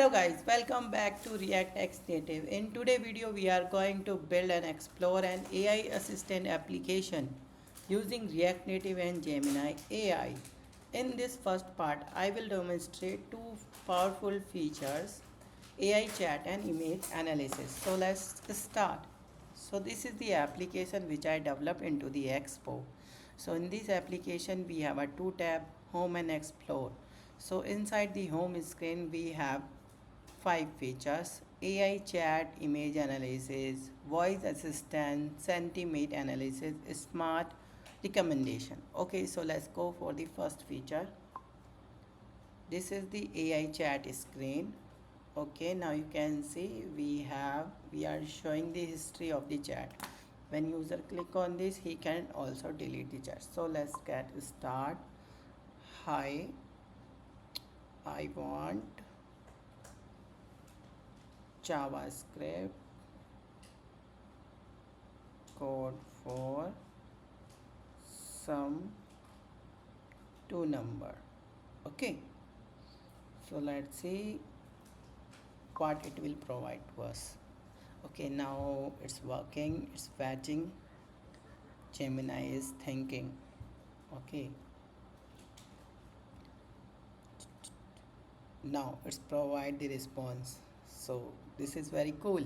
Hello guys, welcome back to React X Native. In today's video we are going to build and explore an AI assistant application using React Native and Gemini AI. In this first part I will demonstrate two powerful features, AI chat and image analysis. So let's start. So this is the application which I developed into the Expo. So in this application we have a two tab, home and explore. So inside the home screen we have five features: AI chat, image analysis, voice assistant, sentiment analysis, smart recommendation. Okay, so let's go for the first feature. This is the AI chat screen. Okay, now you can see we are showing the history of the chat. When user click on this, he can also delete the chat. So let's get start. Hi, I want JavaScript code for some two number. Okay, so let's see what it will provide to us. Okay, now it's working, it's fetching. Gemini is thinking. Okay, now it's provide the response. So this is very cool.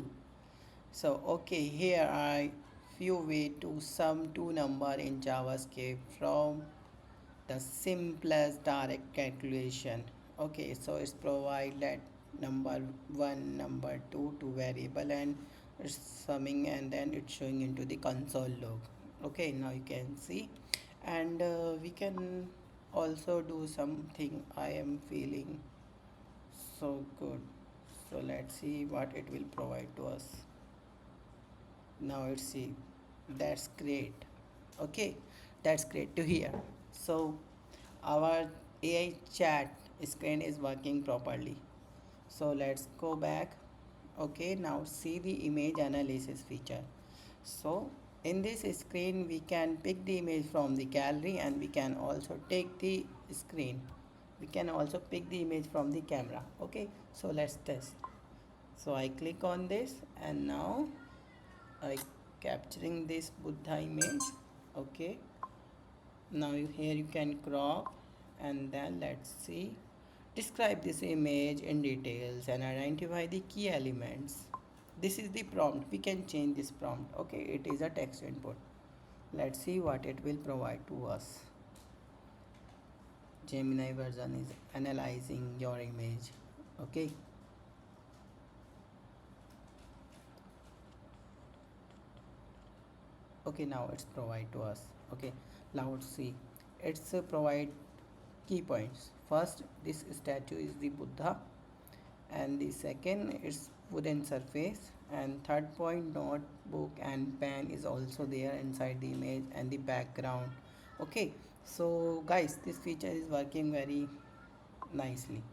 So okay, here are few way to sum two number in JavaScript from the simplest direct calculation. Okay, so it's provide that number one, number two to variable, and it's summing, and then it's showing into the console log. Okay, now you can see, and we can also do something. I am feeling so good. So let's see what it will provide to us. Now it's see, that's great. Okay, that's great to hear. So our AI chat screen is working properly. So let's go back. Okay, now see the image analysis feature. So in this screen we can pick the image from the gallery, and we can also take the screen. We can also pick the image from the camera. Okay, so let's test. So I click on this, and now I capturing this Buddha image. Okay, now here you can crop, and then let's see, describe this image in details and identify the key elements. This is the prompt. We can change this prompt. Okay, it is a text input. Let's see what it will provide to us. Gemini version is analyzing your image. Okay, okay, now it's provide to us. Okay, now let's see, it's provide key points. First, this statue is the Buddha, and the second is wooden surface, and third point, notebook and pen is also there inside the image, and the background. Okay, so guys, this feature is working very nicely.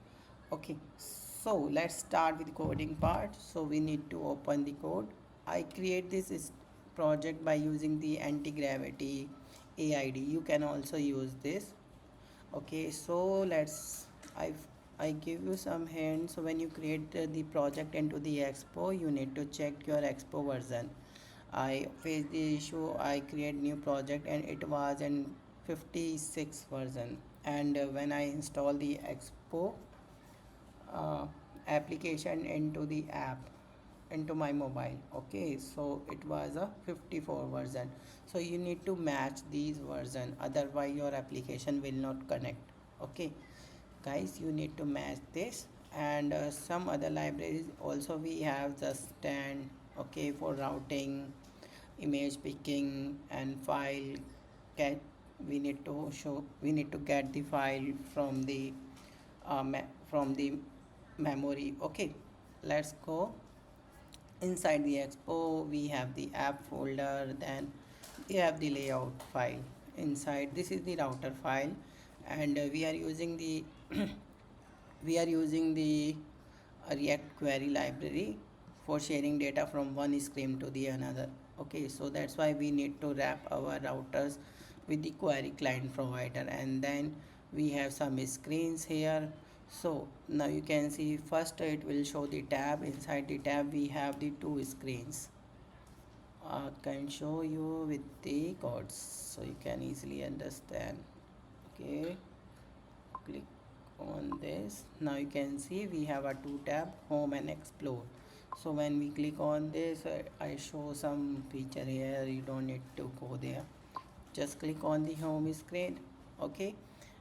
Okay, so let's start with coding part. So we need to open the code. I create this project by using the anti-gravity AID. You can also use this. Okay, so I give you some hints. So when you create the project into the Expo, you need to check your Expo version. I faced the issue. I create new project and it was in 56 version, and when I install the Expo uh, application into the app into my mobile, okay, so it was a 54 version. So you need to match these version, otherwise your application will not connect. Okay guys, you need to match this. And some other libraries also we have, Zustand, okay, for routing, image picking, and file get. We need to get the file from the from the memory. Okay, let's go. Inside the Expo we have the app folder, then we have the layout file. Inside this is the router file, and we are using the we are using the React query library for sharing data from one screen to the another. Okay, so that's why we need to wrap our routers with the query client provider. And then we have some screens here So now you can see first it will show the tab. Inside the tab we have the two screens. I can show you with the codes so you can easily understand. Okay, click on this. Now you can see we have a two tab, home and explore. So when we click on this, I show some feature here. You don't need to go there, just click on the home screen. Okay,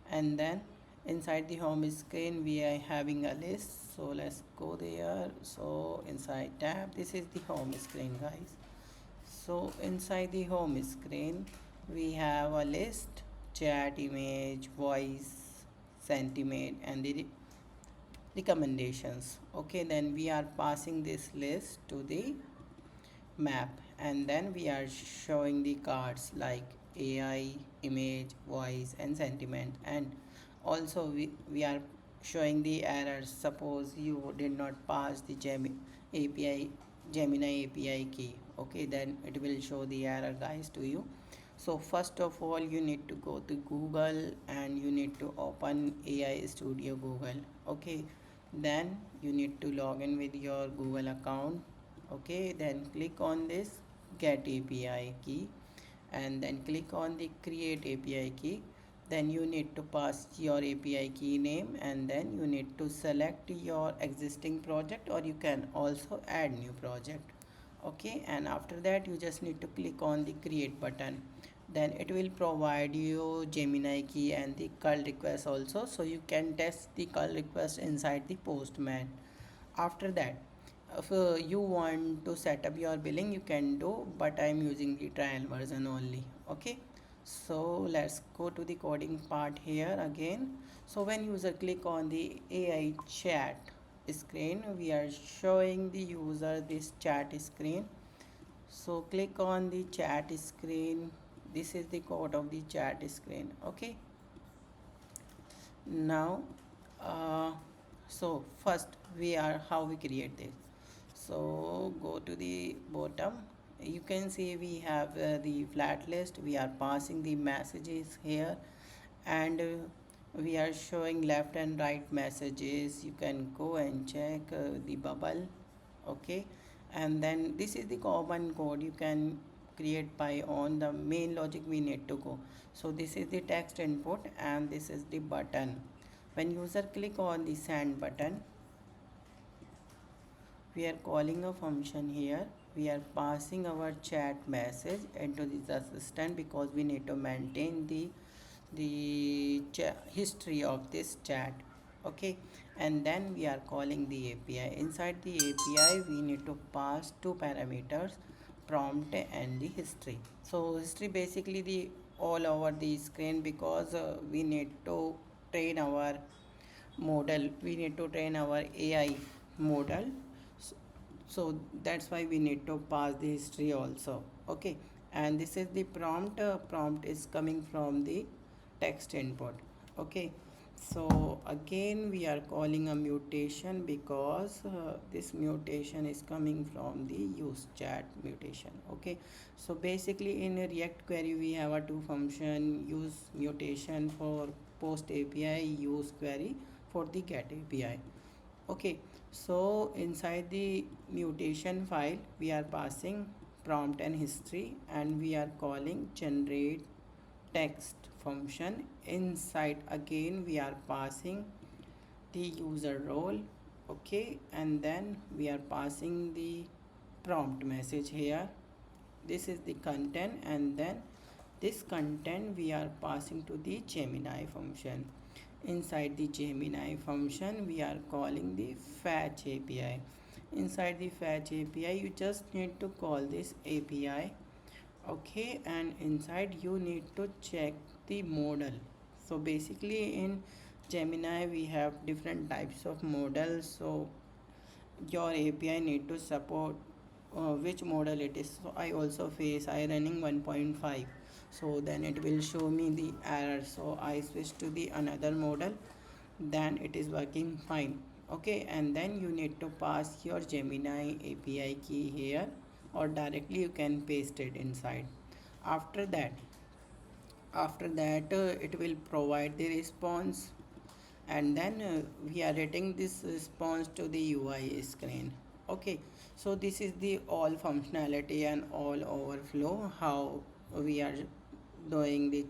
and then inside the home screen we are having a list, so let's go there. So inside tab, this is the home screen, guys. So inside the home screen we have a list, chat, image, voice, sentiment, and the recommendations. Okay, then we are passing this list to the map, and then we are showing the cards like AI, image, voice, and sentiment. And also we are showing the errors. Suppose you did not pass the API Gemini API key, okay, then it will show the error, guys, to you. So first of all you need to go to Google and you need to open AI Studio Google. Okay, then you need to log in with your Google account. Okay, then click on this get API key and then click on the create API key. Then you need to pass your API key name and then you need to select your existing project, or you can also add new project. Okay, and after that you just need to click on the create button. Then it will provide you Gemini key and the curl request also, so you can test the curl request inside the postman. After that, if you want to set up your billing, you can do, but I'm using the trial version only. Okay, so let's go to the coding part here again. So when user click on the AI chat screen, we are showing the user this chat screen. So click on the chat screen. This is the code of the chat screen. Okay, now uh, so first we are how we create this. So go to the bottom, you can see we have the flat list. We are passing the messages here, and we are showing left and right messages. You can go and check the bubble. Okay, and then this is the common code you can create by on the main logic we need to go. So this is the text input and this is the button. When user click on the send button, we are calling a function here. We are passing our chat message into this assistant because we need to maintain the history of this chat. Okay, and then we are calling the API. Inside the API we need to pass two parameters, prompt and the history. So history basically the all over the screen, because we need to train our model, we need to train our AI model. so, so that's why we need to pass the history also. Okay, and this is the prompt. Prompt is coming from the text input. Okay, so again we are calling a mutation because this mutation is coming from the use chat mutation. Okay, so basically in a React query we have a two function: use mutation for post API, use query for the get API. Okay, so inside the mutation file we are passing prompt and history, and we are calling generate text function. Inside again we are passing the user role. Okay, and then we are passing the prompt message here. This is the content, and then this content we are passing to the Gemini function. Inside the Gemini function we are calling the fetch API. Inside the fetch API you just need to call this API. Okay, and inside you need to check the model. So basically in Gemini we have different types of models, so your API need to support which model it is. So I also face I running 1.5, so then it will show me the error, so I switch to the another model, then it is working fine. Okay, and then you need to pass your Gemini API key here, or directly you can paste it inside. After that it will provide the response. and then we are getting this response to the UI screen. Okay, so this is the all functionality and all overflow how we are doing the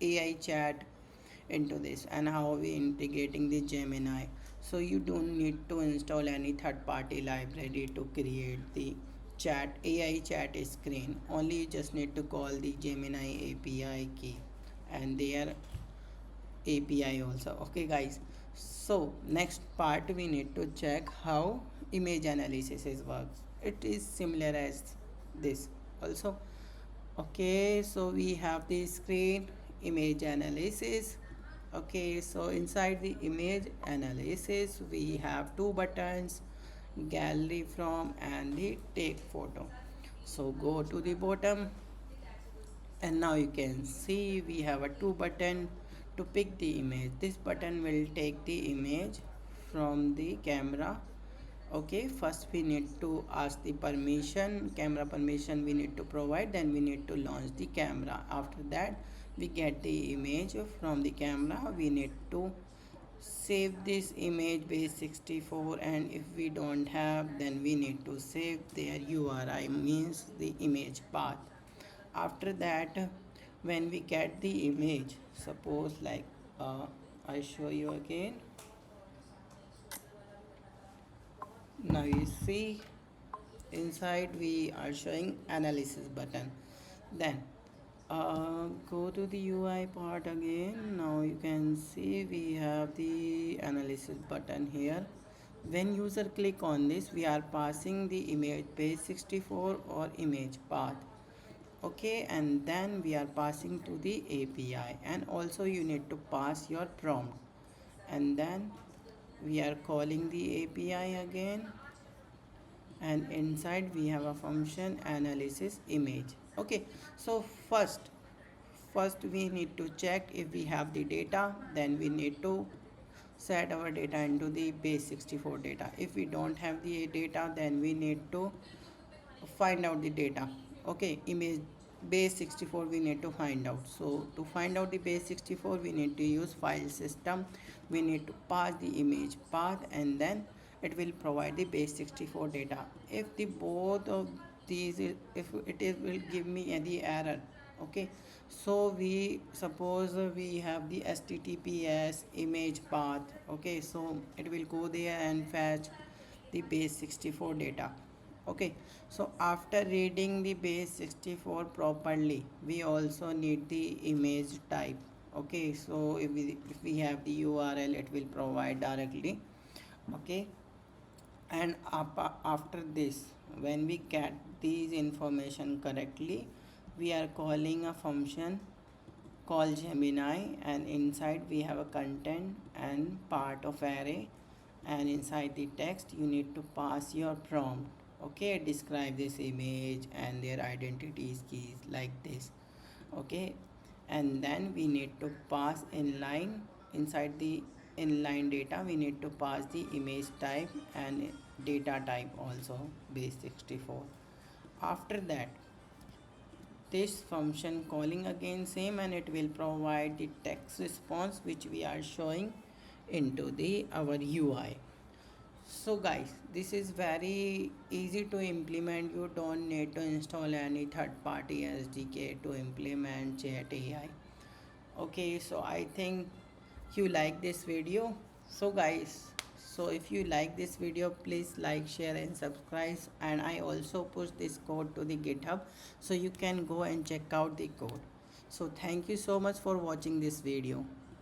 AI chat into this, and how we integrating the Gemini. So you don't need to install any third party library to create the chat AI chat screen. Only you just need to call the Gemini API key and their API also. Okay guys, so next part we need to check how image analysis is works. It is similar as this also. Okay, so we have the screen image analysis. Okay, so inside the image analysis we have two buttons, gallery from and the take photo. So go to the bottom, and now you can see we have a two button to pick the image. This button will take the image from the camera. Okay, first we need to ask the permission, camera permission we need to provide, then we need to launch the camera. After that we get the image from the camera. We need to save this image base 64, and if we don't have, then we need to save their URI, means the image path. After that, when we get the image, suppose like I show you again. Now you see inside we are showing analysis button. Then go to the UI part again. Now you can see we have the analysis button here. When user click on this, we are passing the image page 64 or image path. Okay, and then we are passing to the API, and also you need to pass your prompt, and then we are calling the API again, and inside we have a function analysis image. Okay, so first we need to check if we have the data, then we need to set our data into the base 64 data. If we don't have the data, then we need to find out the data. Okay, image base 64 we need to find out. So to find out the base 64 we need to use file system. We need to pass the image path, and then it will provide the base 64 data. If the both of these if it is will give me any error. Okay, so we suppose we have the https image path. Okay, so it will go there and fetch the base 64 data. Okay, so after reading the base 64 properly, we also need the image type. Okay, so if we have the URL, it will provide directly. Okay, and after this, when we get these information correctly, we are calling a function called Gemini, and inside we have a content and part of array, and inside the text you need to pass your prompt. Okay, describe this image and their identities keys like this. Okay, and then we need to pass inline. Inside the inline data we need to pass the image type and data type also, base 64. After that, this function calling again same, and it will provide the text response which we are showing into the our UI. So guys, this is very easy to implement. You don't need to install any third party SDK to implement chat AI. Okay, so I think you like this video. So guys, so if you like this video, please like, share and subscribe, and I also push this code to the GitHub, so you can go and check out the code. So thank you so much for watching this video.